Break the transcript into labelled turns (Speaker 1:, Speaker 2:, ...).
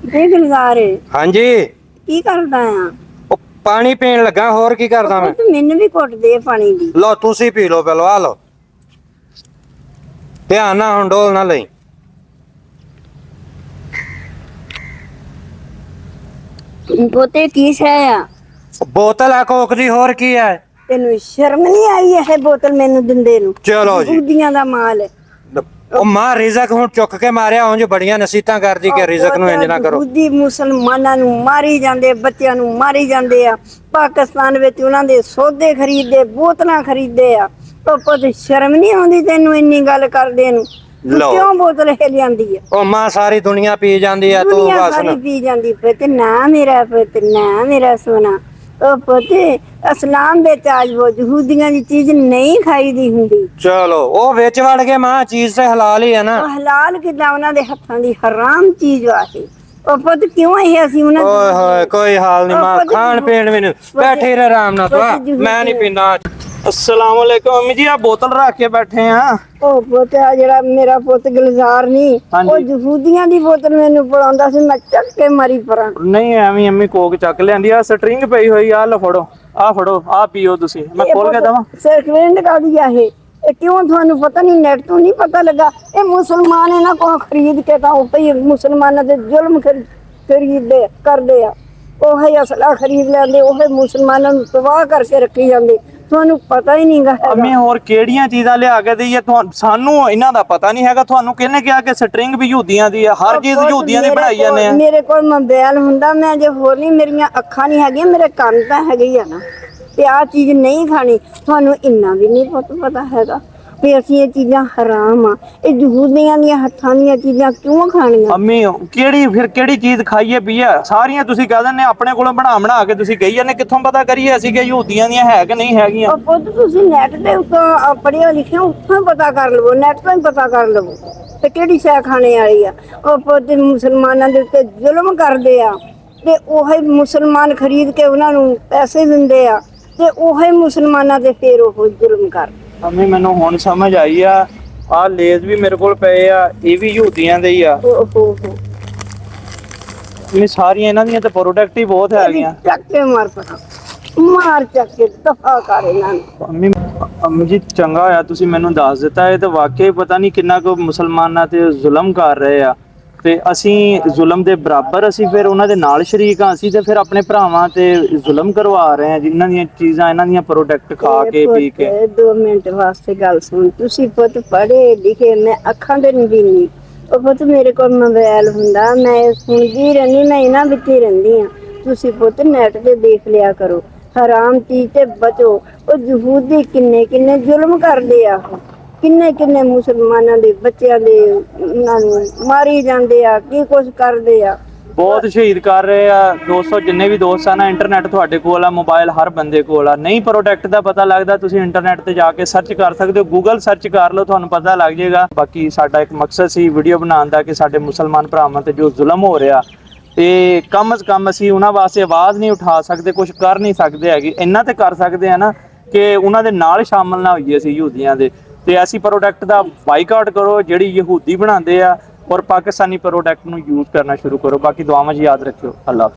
Speaker 1: ਇਹ ਗੁਲਜ਼ਾਰ
Speaker 2: ਹਾਂਜੀ
Speaker 1: ਕੀ ਕਰਦਾ ਆ?
Speaker 2: ਉਹ ਪਾਣੀ ਪੀਣ ਲੱਗਾ, ਹੋਰ ਕੀ ਕਰਦਾ ਮੈਂ।
Speaker 1: ਪੁੱਤ ਮੈਨੂੰ ਵੀ ਘੁੱਟ ਦੇ ਪਾਣੀ ਦੀ।
Speaker 2: ਲਓ ਤੁਸੀਂ ਪੀ ਲਓ ਪਹਿਲਾਂ, ਆ ਲਓ। ਧਿਆਨ ਨਾਲ ਹੁਣ ਡੋਲ ਨਾ ਲਈ।
Speaker 1: ਪੋਤੇ ਕੀ ਸ਼ੈ ਆ?
Speaker 2: ਬੋਤਲ ਹੈ ਕੋਕ ਦੀ, ਹੋਰ ਕੀ ਹੈ।
Speaker 1: ਤੈਨੂੰ ਸ਼ਰਮ ਨਹੀਂ ਆਈ ਇਹ ਬੋਤਲ ਮੈਨੂੰ ਦਿੰਦੇ ਨੂੰ?
Speaker 2: ਚਲੋ ਜੀ।
Speaker 1: ਬੁੱਧੀਆਂ ਦਾ ਮਾਲ ਹੈ।
Speaker 2: ਉਹ ਮਾਂ ਰਿਜ਼ਕ ਹੁਣ ਚੁੱਕ ਕੇ ਮਾਰਿਆ, ਉਂਝ ਬੜੀਆਂ ਨਸੀਹਤਾਂ ਕਰਦੀ ਕਿ ਰਿਜ਼ਕ ਨੂੰ ਇੰਜ ਨਾ ਕਰੋ।
Speaker 1: ਬੁੱਧੀ ਮੁਸਲਮਾਨਾਂ ਨੂੰ ਮਾਰੀ ਜਾਂਦੇ, ਬੱਚਿਆਂ ਨੂੰ ਮਾਰੀ ਜਾਂਦੇ ਆ। ਪਾਕਿਸਤਾਨ ਵਿੱਚ ਉਹਨਾਂ ਦੇ ਸੌਦੇ ਖਰੀਦਦੇ, ਬੋਤਲਾਂ ਖਰੀਦਦੇ ਆ। ਉਹ ਪੁੱਤ ਸ਼ਰਮ ਨਹੀਂ ਆਉਂਦੀ ਤੈਨੂੰ ਇੰਨੀ ਗੱਲ ਕਰਦੇ ਨੂੰ? ਤੂੰ
Speaker 2: ਲਓ।
Speaker 1: ਕਿਉਂ ਬੋਤਲ ਇਹ ਲਿਆਂਦੀ ਆ?
Speaker 2: ਉਹ ਮਾਂ ਸਾਰੀ ਦੁਨੀਆ ਪੀ ਜਾਂਦੀ ਆ, ਤੂੰ
Speaker 1: ਦੁਨੀਆ
Speaker 2: ਬਸ
Speaker 1: ਸਾਰੀ
Speaker 2: ਨਾ।
Speaker 1: ਪੀ ਜਾਂਦੀ। ਪੁੱਤ ਨਾ ਮੇਰਾ ਪੁੱਤ, ਨਾ ਮੇਰਾ ਸੋਨਾ। ਉਹ ਪੁੱਤ ਇਸਲਾਮ ਵਿੱਚ ਆਜ ਉਹ ਯਹੂਦੀਆਂ ਦੀ ਚੀਜ਼ ਨਹੀਂ ਖਾਈਦੀ ਹੁੰਦੀ।
Speaker 2: ਚਲੋ ਉਹ ਵਿੱਚ ਵੜ ਕੇ ਮਾਂ, ਚੀਜ਼ ਤੇ ਹਲਾਲ ਹੀ ਹੈ ਨਾ।
Speaker 1: ਉਹ ਹਲਾਲ ਕਿੱਦਾਂ? ਉਹਨਾਂ ਦੇ ਹੱਥਾਂ ਦੀ ਹਰਾਮ ਚੀਜ਼ ਆ ਇਹ। ਉਹ ਪੁੱਤ ਕਿਉਂ ਇਹ ਅਸੀਂ ਉਹਨਾਂ
Speaker 2: ਓਏ ਹੋਏ ਕੋਈ ਹਾਲ ਨਹੀਂ ਮਾਂ,
Speaker 1: ਉਹ ਪੁੱਤ
Speaker 2: ਖਾਣ ਪੀਣ ਵੀ ਨਹੀਂ, ਬੈਠੇ ਰਹਿ ਆਰਾਮ ਨਾਲ। ਤੂੰ ਮੈਂ ਨਹੀਂ ਪੀਂਦਾ।
Speaker 3: अस्सलाम वालेकुम अम्मी जी, आप बोतल रख के बैठे हैं?
Speaker 1: ਉਹ ਪੁੱਤ ਆ ਜਿਹੜਾ ਮੇਰਾ ਪੁੱਤ ਗੁਲਜ਼ਾਰ ਨਹੀਂ, ਉਹ ਯਹੂਦੀਆਂ ਦੀ ਬੋਤਲ ਮੈਨੂੰ ਫੜਾਉਂਦਾ ਸੀ, ਮੈਂ ਚੱਕ ਕੇ ਮਾਰੀ ਪਰਾਂ।
Speaker 3: नहीं एवं अम्मी कोक चक लियांदी आ, स्ट्रिंग पई हुई आ, लो फड़ो आ, फड़ो आ पियो तुसी। मैं खोल के दवा?
Speaker 1: ਸਰਕਵਿੰਡ ਕਾਦੀ ਆ ਇਹ ਕਿਉਂ ਤੁਹਾਨੂੰ ਪਤਾ ਨਹੀਂ? ਨੈਟ ਤੋਂ ਨਹੀਂ ਪਤਾ ਲੱਗਾ? ਇਹ ਮੁਸਲਮਾਨ ਇਹਨਾਂ ਕੋਲ ਖਰੀਦ ਕੇ ਤਾਂ ਉਹ ਹੀ ਮੁਸਲਮਾਨਾਂ ਦੇ ਜ਼ੁਲਮ ਖਰੀਦਦੇ ਕਰਦੇ ਆ। ਉਹ ਹੀ ਅਸਲਾ ਖਰੀਦ ਲੈਂਦੇ, ਉਹ ਮੁਸਲਮਾਨਾਂ ਨੂੰ ਤਬਾਹ ਕਰਕੇ ਰੱਖੀ ਜਾਂਦੇ। ਤੁਹਾਨੂੰ ਪਤਾ ਹੀ ਨਹੀਂਗਾ।
Speaker 3: अम्मी होर केड़ियां चीज़ां लिया के दईए सानू इन्हां दा पता नहीं हैगा। ਤੁਹਾਨੂੰ ਕਿਹਨੇ ਕਿਹਾ ਕਿ ਸਟ੍ਰਿੰਗ ਵੀ ਯਹੂਦੀਆਂ ਦੀ ਆ? ਹਰ ਚੀਜ਼ ਯਹੂਦੀਆਂ ਦੀ ਬਣਾਈ ਜਾਂਦੇ ਆ।
Speaker 1: ਮੇਰੇ ਕੋਲ ਮੋਬਾਈਲ ਹੁੰਦਾ, ਮੈਂ ਜੇ ਹੋਰ ਨਹੀਂ, ਮੇਰੀਆਂ ਅੱਖਾਂ ਨਹੀਂ ਹੈਗੀਆਂ, ਮੇਰੇ ਕੰਨ ਤਾਂ ਹੈਗੇ ਹੀ ਆ ਨਾ। ਤੇ ਆਹ ਚੀਜ਼ ਨਹੀਂ ਖਾਣੀ। ਤੁਹਾਨੂੰ ਇੰਨਾ ਵੀ ਨਹੀਂ ਪਤਾ ਹੈਗਾ ਵੀ ਅਸੀਂ ਇਹ ਚੀਜ਼ਾਂ ਹਰਾਮ ਆ। ਇਹ ਯਹੂਦੀਆਂ ਦੀਆਂ ਹੱਥਾਂ ਦੀਆਂ ਚੀਜ਼ਾਂ ਕਿਉਂ ਖਾਣੀਆਂ?
Speaker 3: ਅੰਮੀ ਕਿਹੜੀ ਚੀਜ਼ ਖਾਈਏ ਪੀਏ? ਸਾਰੀਆਂ ਤੁਸੀਂ ਕਹਿ ਦਿੰਦੇ ਆਪਣੇ ਕੋਲੋਂ ਬਣਾ ਕੇ ਤੁਸੀਂ ਕਹੀ ਜਾਂਦੇ, ਕਿੱਥੋਂ ਪਤਾ ਕਰੀਏ ਅਸੀਂ ਕਿ ਯਹੂਦੀਆਂ ਦੀਆਂ ਹੈ ਕਿ ਨਹੀਂ ਹੈਗੀਆਂ?
Speaker 1: ਉਹ ਪੁੱਤ ਤੁਸੀਂ ਨੈਟ ਦੇ ਉੱਤੋਂ ਪੜ੍ਹਿਆ ਲਿਖਿਆ, ਉੱਥੋਂ ਪਤਾ ਕਰ ਲਵੋ, ਨੈਟ ਤੋਂ ਹੀ ਪਤਾ ਕਰ ਲਵੋ ਤੇ ਕਿਹੜੀ ਸ਼ੈ ਖਾਣੇ ਵਾਲੀ ਆ। ਉਹ ਪੁੱਤ ਮੁਸਲਮਾਨਾਂ ਦੇ ਉੱਤੇ ਜ਼ੁਲਮ ਕਰਦੇ ਆ ਤੇ ਉਹੀ ਮੁਸਲਮਾਨ ਖਰੀਦ ਕੇ ਉਹਨਾਂ ਨੂੰ ਪੈਸੇ ਦਿੰਦੇ ਆ ਤੇ ਉਹੀ ਮੁਸਲਮਾਨਾਂ ਦੇ ਫੇਰ ਉਹ ਜ਼ੁਲਮ ਕਰਦੇ।
Speaker 3: ਅੰਮੀ ਮੈਨੂੰ ਹੁਣ ਸਮਝ ਆਈ ਆ ਲੇਜ਼ ਵੀ ਮੇਰੇ ਕੋਲ ਪਏ ਆ, ਇਹ ਵੀ ਯਹੂਦੀਆਂ ਦੇ ਹੀ ਆ। ਇਹ ਸਾਰੀਆਂ ਇਹਨਾਂ ਦੀਆਂ ਤਾਂ ਪ੍ਰੋਡਕਟ ਹੀ ਬਹੁਤ ਹੈਗੀਆਂ।
Speaker 1: ਚੱਕ ਕੇ ਮਾਰ ਚੱਕ ਕੇ ਦਫਾ ਕਰ ਇਹਨਾਂ ਨੂੰ।
Speaker 3: ਅੰਮੀ ਜੀ ਚੰਗਾ ਹੋਇਆ ਤੁਸੀਂ ਮੈਨੂੰ ਦੱਸ ਦਿੱਤਾ। ਇਹ ਤਾਂ ਵਾਕਈ ਪਤਾ ਨਹੀਂ ਕਿੰਨਾ ਕੁ ਮੁਸਲਮਾਨਾਂ ਤੇ ਜ਼ੁਲਮ ਕਰ ਰਹੇ ਆ, ਤੇ ਅਸੀਂ ਜ਼ੁਲਮ ਦੇ ਬਰਾਬਰ, ਅਸੀਂ ਫਿਰ ਉਹਨਾਂ ਦੇ ਨਾਲ ਸ਼ਰੀਕ ਆ। ਅਸੀਂ ਤੇ ਫਿਰ ਆਪਣੇ ਭਰਾਵਾਂ ਤੇ ਜ਼ੁਲਮ ਕਰਵਾ ਰਹੇ ਆ, ਜਿਨ੍ਹਾਂ ਦੀਆਂ ਚੀਜ਼ਾਂ, ਇਹਨਾਂ ਦੀਆਂ ਪ੍ਰੋਡਕਟ ਖਾ ਕੇ ਪੀ ਕੇ।
Speaker 1: 2 ਮਿੰਟ ਵਾਸਤੇ ਗੱਲ ਸੁਣ। ਤੁਸੀਂ ਪੁੱਤ ਪੜ੍ਹੇ ਲਿਖੇ, ਮੈਂ ਅੱਖਾਂ ਦੇ ਨਹੀਂ ਦਿੰਦੀ। ਉਹ ਪੁੱਤ ਮੇਰੇ ਕੋਲ ਮੋਬਾਈਲ ਹੁੰਦਾ, ਮੈਂ ਸੁਣਦੀ ਰਹਿੰਦੀ, ਮੈਂ ਇਹਨਾਂ ਵਿੱਚ ਹੀ ਰਹਿੰਦੀ ਆ। ਤੁਸੀਂ ਪੁੱਤ ਨੈਟ ਤੇ ਦੇਖ ਲਿਆ ਕਰੋ, ਹਰਾਮ ਚੀਜ਼ ਤੇ ਬਚੋ। ਉਹ ਯਹੂਦੀ ਕਿੰਨੇ ਜ਼ੁਲਮ ਕਰਦੇ ਆ, ਕਿੰਨੇ ਮੁਸਲਮਾਨਾਂ ਦੇ ਬੱਚਿਆਂ ਦੇ ਉਹਨਾਂ ਨੂੰ ਮਾਰੀ ਜਾਂਦੇ ਆ, ਕੀ ਕੁਛ ਕਰਦੇ ਆ।
Speaker 3: ਬਹੁਤ ਸ਼ਹੀਦ ਕਰ ਰਹੇ ਆ। 200 ਜਿੰਨੇ ਵੀ ਦੋਸਤ ਆ ਨਾ, ਇੰਟਰਨੈਟ ਤੁਹਾਡੇ ਕੋਲ ਆ, ਮੋਬਾਈਲ ਹਰ ਬੰਦੇ ਕੋਲ ਆ। ਨਹੀਂ ਪ੍ਰੋਡਕਟ ਦਾ ਪਤਾ ਲੱਗਦਾ, ਤੁਸੀਂ ਇੰਟਰਨੈਟ ਤੇ ਜਾ ਕੇ ਸਰਚ ਕਰ ਸਕਦੇ ਹੋ, ਗੂਗਲ ਸਰਚ ਕਰ ਲਓ, ਤੁਹਾਨੂੰ ਪਤਾ ਲੱਗ ਜਾਏਗਾ। ਬਾਕੀ ਸਾਡਾ ਇੱਕ ਮਕਸਦ ਸੀ ਵੀਡੀਓ ਬਣਾਉਣ ਦਾ ਕਿ ਸਾਡੇ ਮੁਸਲਮਾਨ ਭਰਾਵਾਂ ਤੇ ਜੋ ਜ਼ੁਲਮ ਹੋ ਰਿਹਾ, ਤੇ ਕਮ ਸੇ ਕਮ ਅਸੀਂ ਉਹਨਾਂ ਵਾਸਤੇ ਆਵਾਜ਼ ਨਹੀਂ ਉਠਾ ਸਕਦੇ, ਕੁਝ ਕਰ ਨਹੀਂ ਸਕਦੇ ਹੈਗੇ। ਇੰਨਾ ਤੇ ਕਰ ਸਕਦੇ ਆ ਨਾ ਕਿ ਉਹਨਾਂ ਦੇ ਨਾਲ ਸ਼ਾਮਲ ਨਾ ਹੋਈਏ ਅਸੀਂ ਯਹੂਦੀਆਂ ਦੇ। ਤੇ ਐਸੀ ਪ੍ਰੋਡਕਟ ਦਾ ਬਾਈਕਾਟ ਕਰੋ ਜਿਹੜੀ ਯਹੂਦੀ ਬਣਾਉਂਦੇ ਆ, ਔਰ ਪਾਕਿਸਤਾਨੀ ਪ੍ਰੋਡਕਟ ਨੂੰ ਯੂਜ਼ ਕਰਨਾ ਸ਼ੁਰੂ ਕਰੋ। ਬਾਕੀ ਦੁਆਵਾਂ 'ਚ ਯਾਦ ਰੱਖਿਓ। ਅੱਲਾ।